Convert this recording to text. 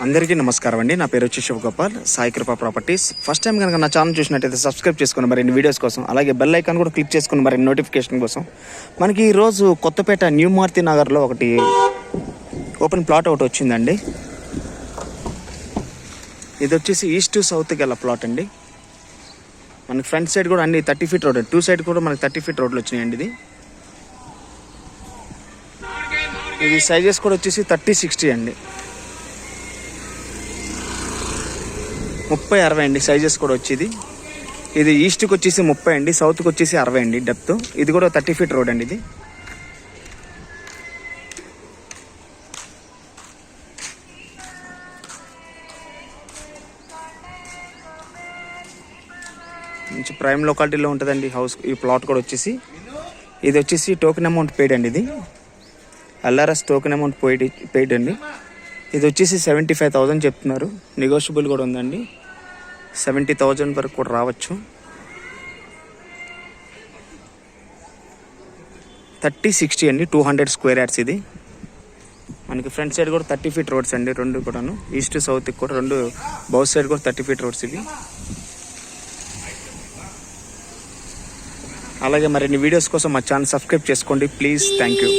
అందరికీ నమస్కారం అండి. నా పేరు వచ్చి శివగోపాల్, సాయి కృపా ప్రాపర్టీస్. ఫస్ట్ టైం కనుక నా ఛానల్ చూసినట్టయితే సబ్స్క్రైబ్ చేసుకుని మరిన్ని వీడియోస్ కోసం, అలాగే బెల్ ఐకాన్ కూడా క్లిక్ చేసుకుని మరిన్ని నోటిఫికేషన్ కోసం. మనకి ఈరోజు కొత్తపేట న్యూ మారుతి నగర్లో ఒకటి ఓపెన్ ప్లాట్ ఒకటి వచ్చిందండి. ఇది వచ్చేసి ఈస్ట్ టు సౌత్కి గల ప్లాట్ అండి. మనకి ఫ్రంట్ సైడ్ కూడా అన్ని 30 ఫీట్ రోడ్, టూ సైడ్ కూడా మనకి 30 ఫీట్ రోడ్లు వచ్చినాయండి. ఇది సైజెస్ కూడా వచ్చేసి 30-60 అండి, 30-60 అండి సైజెస్ కూడా వచ్చేది. ఇది ఈస్ట్కి వచ్చేసి 30 అండి, సౌత్కి వచ్చేసి 60 అండి డెప్త్. ఇది కూడా 30 ఫీట్ రోడ్ అండి. ఇది మంచి ప్రైమ్ లొకాలిటీలో ఉంటుందండి హౌస్. ఈ ప్లాట్ కూడా వచ్చేసి ఇది వచ్చేసి టోకెన్ అమౌంట్ పెయిడ్ అండి. ఇది ఎల్ఆర్ఎస్ టోకెన్ అమౌంట్ పెయిడ్ అండి. ఇది వచ్చేసి 75,000 చెప్తున్నారు, నెగోషియబుల్ కూడా ఉందండి. 70,000 వరకు కూడా రావచ్చు. 30-60 అండి, 200 స్క్వేర్ యార్డ్స్. ఇది మనకి ఫ్రంట్ సైడ్ కూడా 30 ఫీట్ రోడ్స్ అండి, రెండు కూడాను. ఈస్ట్ సౌత్కి కూడా రెండు, బౌత్ సైడ్ కూడా 30 ఫీట్ రోడ్స్ ఇవి. అలాగే మరిన్ని వీడియోస్ కోసం మా ఛానల్ సబ్స్క్రైబ్ చేసుకోండి ప్లీజ్. Thank you.